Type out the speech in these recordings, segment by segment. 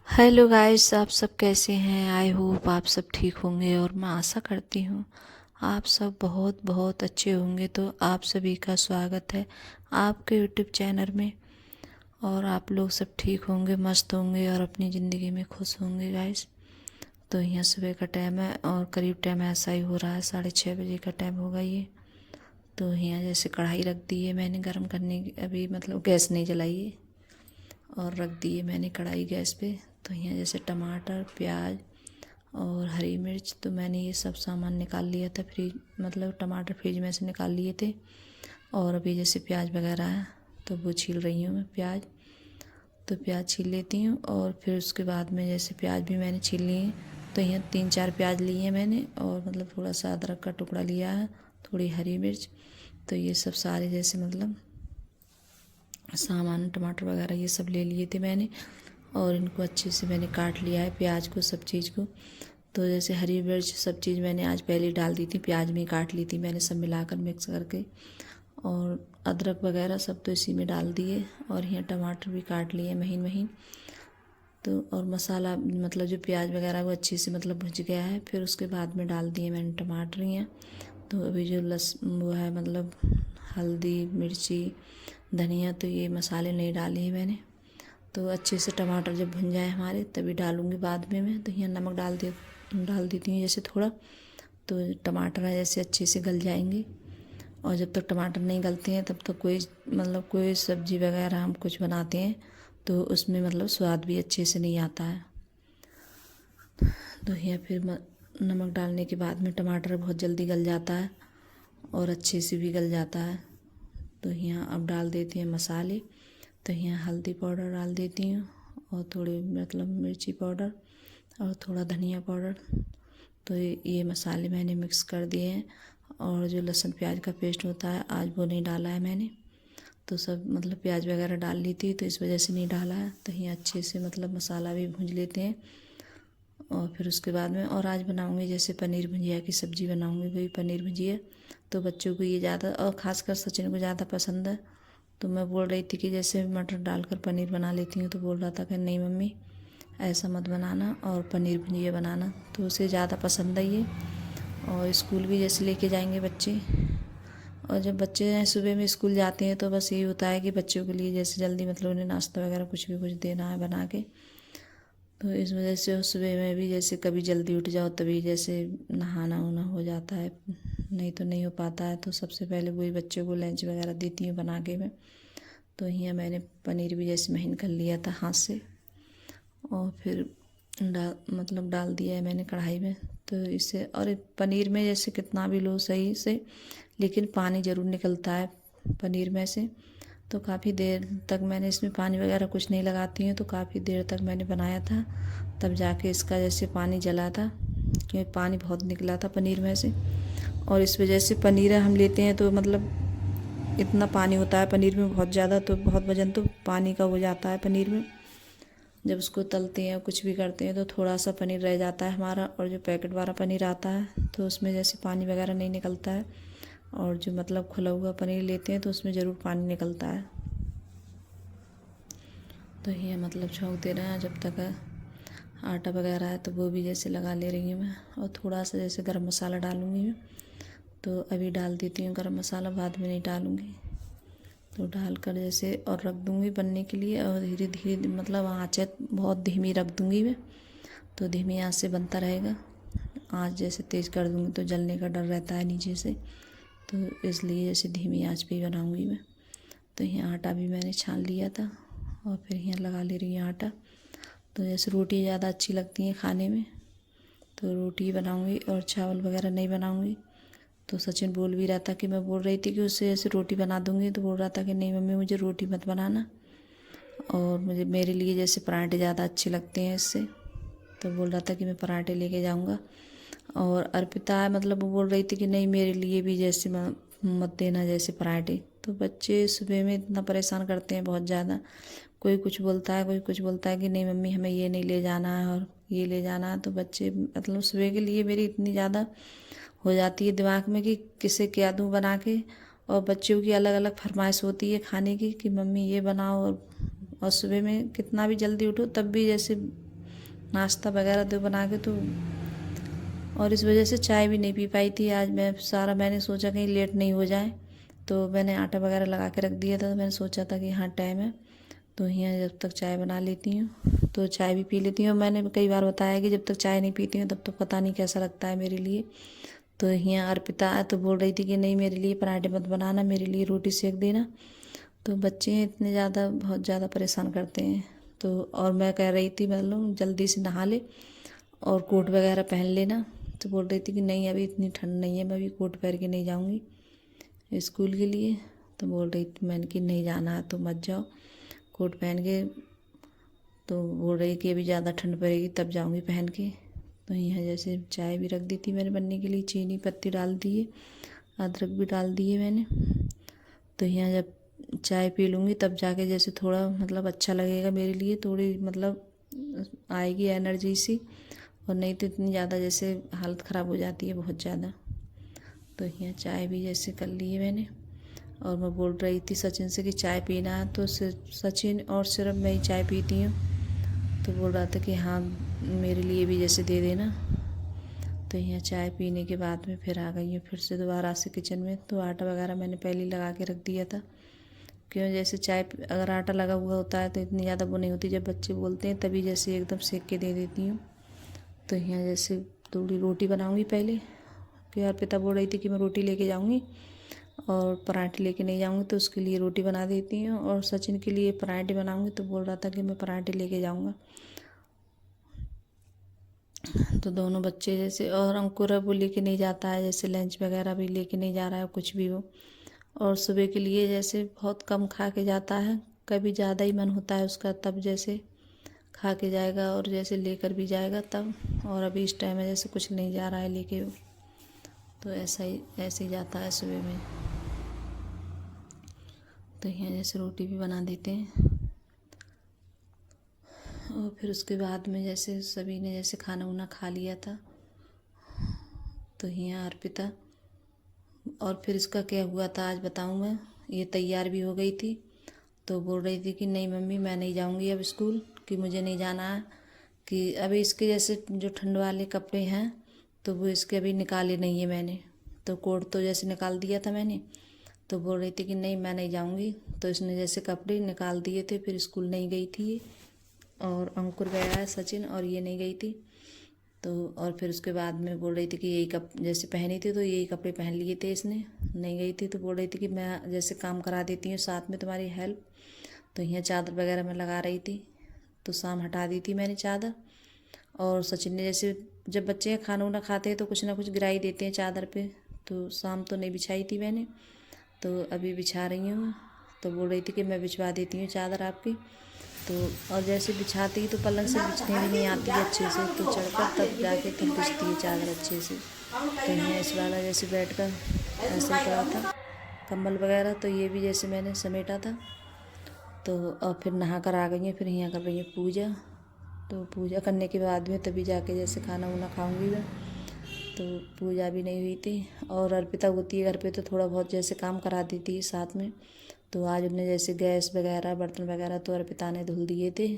Hello guys, आप सब कैसे हैं। आई होप आप सब ठीक होंगे और मैं आशा करती हूँ आप सब बहुत बहुत अच्छे होंगे। तो आप सभी का स्वागत है आपके यूट्यूब चैनल में। और आप लोग सब ठीक होंगे, मस्त होंगे और अपनी ज़िंदगी में खुश होंगे गाइस। तो यहाँ सुबह का टाइम है और करीब टाइम ऐसा ही हो रहा है, 6:30 बजे का टाइम होगा ये। तो यहाँ जैसे कढ़ाई रख दी है मैंने गर्म करने की, अभी मतलब गैस नहीं जलाई है और रख दी है मैंने कढ़ाई गैस पे। तो यहाँ जैसे टमाटर, प्याज और हरी मिर्च, तो मैंने ये सब सामान निकाल लिया था फ्रिज, मतलब टमाटर फ्रिज में से निकाल लिए थे। और अभी जैसे प्याज वगैरह है तो वो छील रही हूँ मैं प्याज। तो प्याज छील लेती हूँ और फिर उसके बाद में जैसे प्याज भी मैंने छील लिए। तो यहाँ 3-4 प्याज लिए हैं मैंने और मतलब थोड़ा सा अदरक का टुकड़ा लिया है, थोड़ी हरी मिर्च। तो ये सब सारे जैसे मतलब सामान टमाटर वगैरह ये सब ले लिए थे मैंने और इनको अच्छे से मैंने काट लिया है, प्याज को, सब चीज़ को। तो जैसे हरी मिर्च सब चीज़ मैंने आज पहले ही डाल दी थी, प्याज में ही काट ली थी मैंने, सब मिलाकर मिक्स करके। और अदरक वगैरह सब तो इसी में डाल दिए और यहाँ टमाटर भी काट लिए महीन महीन। तो और मसाला मतलब जो प्याज वगैरह वो अच्छे से मतलब भुज गया है, फिर उसके बाद में डाल दिए मैंने टमाटर यहाँ। तो अभी जो वो है मतलब हल्दी, मिर्ची, धनिया, तो ये मसाले नहीं डाले हैं मैंने। तो अच्छे से टमाटर जब भुन जाए हमारे तभी डालूँगी बाद में मैं। तो यहाँ नमक डाल देती हूँ जैसे थोड़ा, तो टमाटर है जैसे अच्छे से गल जाएंगे। और जब तक टमाटर नहीं गलते हैं तब तक कोई मतलब कोई सब्ज़ी वगैरह हम कुछ बनाते हैं तो उसमें मतलब स्वाद भी अच्छे से नहीं आता है। तो यहाँ फिर नमक डालने के बाद में टमाटर बहुत जल्दी गल जाता है और अच्छे से भी गल जाता है। तो यहाँ अब डाल देती हैं मसाले। तो यहाँ हल्दी पाउडर डाल देती हूँ और थोड़ी मतलब मिर्ची पाउडर और थोड़ा धनिया पाउडर। तो ये मसाले मैंने मिक्स कर दिए हैं। और जो लहसुन प्याज का पेस्ट होता है आज वो नहीं डाला है मैंने। तो सब मतलब प्याज वगैरह डाल ली थी तो इस वजह से नहीं डाला है। तो यहाँ अच्छे से मतलब मसाला भी भून लेते हैं। और फिर उसके बाद में और आज बनाऊंगी जैसे पनीर भुजिया की सब्ज़ी बनाऊंगी, वही पनीर भुजिया। तो बच्चों को ये ज़्यादा और ख़ासकर सचिन को ज़्यादा पसंद है। तो मैं बोल रही थी कि जैसे मटर डालकर पनीर बना लेती हूँ, तो बोल रहा था कि नहीं मम्मी ऐसा मत बनाना और पनीर भुजिया बनाना। तो उसे ज़्यादा पसंद है ये। और स्कूल भी जैसे लेके जाएंगे बच्चे, और जब बच्चे सुबह में स्कूल जाते हैं तो बस यही होता है कि बच्चों के लिए जैसे जल्दी मतलब उन्हें नाश्ता वगैरह कुछ भी कुछ देना है बना के। तो इस वजह से सुबह में भी जैसे कभी जल्दी उठ जाओ तभी जैसे नहाना वहाना हो जाता है, नहीं तो नहीं हो पाता है। तो सबसे पहले वही बच्चों को लंच वगैरह देती हूँ बना के मैं। तो यहाँ मैंने पनीर भी जैसे महीन कर लिया था हाथ से और फिर डाल दिया है मैंने कढ़ाई में। तो इससे और पनीर में जैसे कितना भी लो सही से, लेकिन पानी ज़रूर निकलता है पनीर में से। तो काफ़ी देर तक मैंने इसमें पानी वगैरह कुछ नहीं लगाती हूँ, तो काफ़ी देर तक मैंने बनाया था तब जाके इसका जैसे पानी जला था, क्योंकि पानी बहुत निकला था पनीर में से। और इस वजह से पनीर हम लेते हैं तो मतलब इतना पानी होता है पनीर में बहुत ज़्यादा, तो बहुत वजन तो पानी का हो जाता है पनीर में। जब उसको तलते हैं कुछ भी करते हैं तो थोड़ा सा पनीर रह जाता है हमारा। और जो पैकेट वाला पनीर आता है तो उसमें जैसे पानी वगैरह नहीं निकलता है, और जो मतलब खुला हुआ पनीर लेते हैं तो उसमें ज़रूर पानी निकलता है। तो ये मतलब छोंक दे रहे हैं जब तक आटा वगैरह है, तो वो भी जैसे लगा ले रही हूँ मैं। और थोड़ा सा जैसे गरम मसाला डालूँगी मैं, तो अभी डाल देती हूँ गरम मसाला, बाद में नहीं डालूँगी। तो डालकर जैसे और रख दूँगी बनने के लिए, और धीरे धीरे मतलब आँच बहुत धीमी रख दूँगी मैं। तो धीमी आँच से बनता रहेगा। आँच जैसे तेज़ कर दूँगी तो जलने का डर रहता है नीचे से, तो इसलिए जैसे धीमी आँच पे ही बनाऊँगी मैं। तो यहाँ आटा भी मैंने छान लिया था और फिर यहाँ लगा ले रही हूँ आटा। तो जैसे रोटी ज़्यादा अच्छी लगती है खाने में, तो रोटी बनाऊँगी और चावल वगैरह नहीं बनाऊँगी। तो सचिन बोल भी रहा था कि मैं बोल रही थी कि उससे ऐसे रोटी बना दूँगी, तो बोल रहा था कि नहीं मम्मी मुझे रोटी मत बनाना, और मुझे मेरे लिए जैसे पराठे ज़्यादा अच्छे लगते हैं इससे। तो बोल रहा था कि मैं पराठे लेके जाऊँगा। और अर्पिता मतलब वो बोल रही थी कि नहीं मेरे लिए भी जैसे मत देना जैसे पराठे। तो बच्चे सुबह में इतना परेशान करते हैं बहुत ज़्यादा, कोई कुछ बोलता है कोई कुछ बोलता है कि नहीं मम्मी हमें ये नहीं ले जाना है और ये ले जाना है। तो बच्चे मतलब सुबह के लिए मेरी इतनी ज़्यादा हो जाती है दिमाग में कि किसे क्या दूँ बना के। और बच्चों की अलग अलग फरमाइश होती है खाने की कि मम्मी ये बनाओ। और सुबह में कितना भी जल्दी उठो तब भी जैसे नाश्ता वगैरह दो बना के। तो और इस वजह से चाय भी नहीं पी पाई थी आज मैं। मैंने सोचा कहीं लेट नहीं हो जाए, तो मैंने आटा वगैरह लगा के रख दिया था। तो मैंने सोचा था कि हाँ टाइम है, तो यहाँ जब तक चाय बना लेती हूँ तो चाय भी पी लेती हूँ। मैंने कई बार बताया कि जब तक चाय नहीं पीती हूँ तब तो पता नहीं कैसा लगता है मेरे लिए। तो यहाँ अर्पिता तो बोल रही थी कि नहीं मेरे लिए पराठे मत बनाना, मेरे लिए रोटी सेक देना। तो बच्चे इतने ज़्यादा बहुत ज़्यादा परेशान करते हैं। तो और मैं कह रही थी मतलब जल्दी से नहा ले और कोट वगैरह पहन लेना। तो बोल रही थी कि नहीं अभी इतनी ठंड नहीं है, मैं अभी कोट पहन के नहीं जाऊँगी स्कूल के लिए। तो बोल रही थी मैंने कि नहीं जाना है तो मत जाओ कोट पहन के। तो बोल रही कि अभी ज़्यादा ठंड पड़ेगी तब जाऊँगी पहन के। तो यहाँ जैसे चाय भी रख दी थी मैंने बनने के लिए, चीनी पत्ती डाल दिए, अदरक भी डाल दिए मैंने। तो यहाँ जब चाय पी लूँगी तब जाके जैसे थोड़ा मतलब अच्छा लगेगा मेरे लिए, थोड़ी मतलब आएगी एनर्जी सी। और नहीं तो इतनी ज़्यादा जैसे हालत ख़राब हो जाती है बहुत ज़्यादा। तो यहाँ चाय भी जैसे कर ली है मैंने। और मैं बोल रही थी सचिन से कि चाय पीना है, तो सचिन और सिर्फ मैं ही चाय पीती हूँ। तो बोल रहा था कि हाँ मेरे लिए भी जैसे दे देना। तो यहाँ चाय पीने के बाद में फिर आ गई हूँ फिर से दोबारा से किचन में। तो आटा वगैरह मैंने पहले ही लगा के रख दिया था, क्यों जैसे चाय अगर आटा लगा हुआ होता है तो इतनी ज़्यादा वो नहीं होती, जब बच्चे बोलते हैं तभी जैसे एकदम सेक के दे देती हूँ। तो यहाँ जैसे थोड़ी रोटी बनाऊँगी पहले, कि अर्पिता बोल रही थी कि मैं रोटी लेके जाऊँगी और पराठे लेके नहीं जाऊँगी, तो उसके लिए रोटी बना देती हूँ। और सचिन के लिए पराठे बनाऊँगी, तो बोल रहा था कि मैं पराठे लेके जाऊँगा। तो दोनों बच्चे जैसे, और अंकुर अब वो लेके नहीं जाता है, जैसे लंच वगैरह भी लेके नहीं जा रहा है कुछ भी वो। और सुबह के लिए जैसे बहुत कम खा के जाता है, कभी ज़्यादा ही मन होता है उसका तब जैसे खा के जाएगा और जैसे लेकर भी जाएगा तब। और अभी इस टाइम में जैसे कुछ नहीं जा रहा है लेके वो, तो ऐसे ही जाता है सुबह में। तो यहाँ जैसे रोटी भी बना देते हैं। और फिर उसके बाद में जैसे सभी ने जैसे खाना वाना खा लिया था। तो यहाँ अर्पिता, और फिर इसका क्या हुआ था आज बताऊँ मैं। ये तैयार भी हो गई थी, तो बोल रही थी कि नहीं मम्मी मैं नहीं जाऊँगी अब स्कूल, कि मुझे नहीं जाना है। कि अभी इसके जैसे जो ठंड वाले कपड़े हैं तो वो इसके अभी निकाले नहीं है मैंने। तो कोट तो जैसे निकाल दिया था मैंने, तो बोल रही थी कि नहीं मैं नहीं जाऊँगी। तो इसने जैसे कपड़े निकाल दिए थे, फिर स्कूल नहीं गई थी। और अंकुर गया है सचिन, और ये नहीं गई थी। तो और फिर उसके बाद में बोल रही थी कि यही कप जैसे पहनी थी तो यही कपड़े पहन लिए थे इसने, नहीं गई थी। तो बोल रही थी कि मैं जैसे काम करा देती हूँ साथ में तुम्हारी हेल्प। तो यहाँ चादर वगैरह मैं लगा रही थी, तो शाम हटा दी थी मैंने चादर। और सचिन ने जैसे, जब बच्चे खाना वाना खाते हैं तो कुछ ना कुछ गिरा ही देते हैं चादर पे, तो शाम तो नहीं बिछाई थी मैंने, तो अभी बिछा रही हूँ। तो बोल रही थी कि मैं बिछवा देती हूँ चादर आपकी। तो और जैसे बिछाती ही तो पलंग से बिछने भी नहीं आती है अच्छे से, तो चढ़कर तब जाके तब बिछती है चादर अच्छे से। तो मैं इस वाला जैसे बेड का ऐसे ही करा था कंबल वगैरह, तो ये भी जैसे मैंने समेटा था। तो और फिर नहा कर आ गई हैं, फिर यहाँ कर रही हूँ पूजा। तो पूजा करने के बाद में तभी जाके जैसे खाना वाना खाऊंगी मैं। तो पूजा भी नहीं हुई थी। और अर्पिता होती है घर पे तो थोड़ा बहुत जैसे काम करा देती है साथ में। तो आज उन्हें जैसे गैस वगैरह बर्तन वगैरह तो अर्पिता ने धुल दिए थे।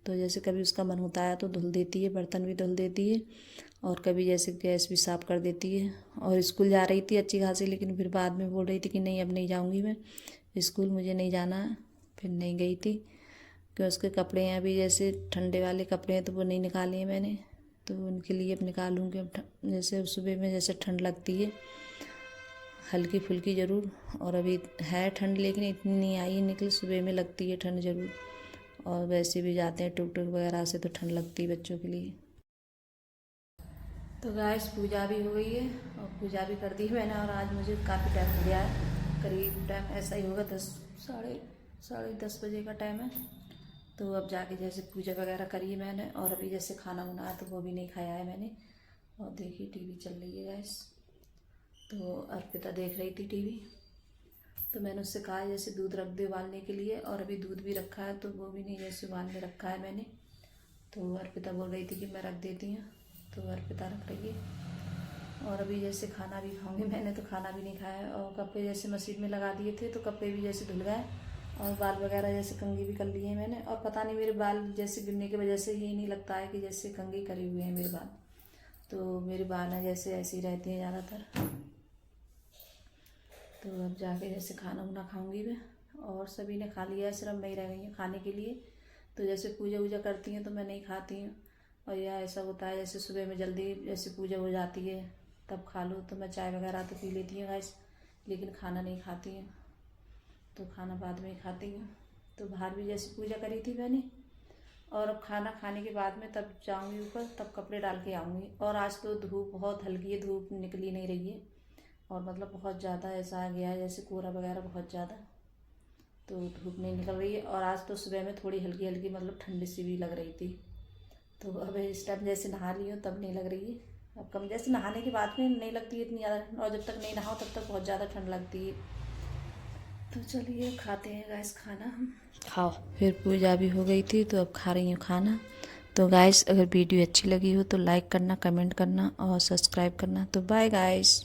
तो जैसे कभी उसका मन होता है तो धुल देती है, बर्तन भी धुल देती है, और कभी जैसे गैस भी साफ़ कर देती है। और स्कूल जा रही थी अच्छी खासी, लेकिन फिर बाद में बोल रही थी कि नहीं अब नहीं जाऊँगी मैं स्कूल, मुझे नहीं जाना है। फिर नहीं गई थी, कि उसके कपड़े हैं अभी जैसे ठंडे वाले कपड़े हैं तो वो नहीं निकाले हैं मैंने, तो उनके लिए अब निकालूँगी। अब जैसे सुबह में जैसे ठंड लगती है हल्की फुल्की ज़रूर, और अभी है ठंड लेकिन इतनी नहीं आई है निकल, सुबह में लगती है ठंड ज़रूर। और वैसे भी जाते हैं टुक टुक वगैरह से तो ठंड लगती है बच्चों के लिए। तो गाइस पूजा भी हो गई है और पूजा भी कर दी है मैंने, और आज मुझे काफ़ी टाइम हो गया है, करीब टाइम ऐसा ही होगा 10 साढ़े 10 बजे का टाइम है। तो अब जाके जैसे पूजा वगैरह करी है मैंने, और अभी जैसे खाना वाना है तो वो भी नहीं खाया है मैंने। और देखिए टीवी चल रही है गाइस, तो अर्पिता देख रही थी टीवी। तो मैंने उससे कहा जैसे दूध रख दे उबालने के लिए, और अभी दूध भी रखा है तो वो भी नहीं जैसे उबालने रखा है मैंने। तो अर्पिता बोल रही थी कि मैं रख देती हूँ, तो अर्पिता रख रही है। और अभी जैसे खाना भी खाऊंगी, मैंने तो खाना भी नहीं खाया। और कपड़े जैसे मशीन में लगा दिए थे तो कपड़े भी जैसे धुल गए, और बाल वगैरह जैसे कंघी भी कर लिए हैं मैंने। और पता नहीं मेरे बाल जैसे गिरने की वजह से ही नहीं लगता है कि जैसे कंघी करे हुए हैं मेरे बाल। तो मेरे बाल हैं जैसे ऐसे ही रहते हैं ज़्यादातर। तो अब जाके जैसे खाना वाना खाऊंगी मैं। और सभी ने खा लिया है, सिर्फ मैं ही रह गई हूँ खाने के लिए। तो जैसे पूजा वूजा करती हैं तो मैं नहीं खाती हूँ। और यह ऐसा होता है जैसे सुबह में जल्दी जैसे पूजा हो जाती है तब खा लो, तो मैं चाय वगैरह तो पी लेती हूँ गाइस, लेकिन खाना नहीं खाती हूँ। तो खाना बाद में ही खाती हूँ। तो बाहर भी जैसे पूजा करी थी मैंने, और अब खाना खाने के बाद में तब जाऊँगी ऊपर, तब कपड़े डाल के आऊँगी। और आज तो धूप बहुत हल्की है, धूप निकली नहीं रही है। और मतलब बहुत ज़्यादा ऐसा आ गया है जैसे कोहरा वगैरह बहुत ज़्यादा, तो धूप नहीं निकल रही है। और आज तो सुबह में थोड़ी हल्की हल्की मतलब ठंडी सी भी लग रही थी। तो अब इस टाइम जैसे नहा ली हूँ तब नहीं लग रही है। अब कम जैसे नहाने के बाद में नहीं लगती है इतनी ज़्यादा, और जब तक नहीं नहाओ तब तक बहुत ज़्यादा ठंड लगती है। तो चलिए खाते हैं गाइस खाना हम। खाओ। फिर पूजा भी हो गई थी तो अब खा रही हूँ खाना। तो गाइस अगर वीडियो अच्छी लगी हो तो लाइक करना, कमेंट करना और सब्सक्राइब करना। तो बाय गाइस।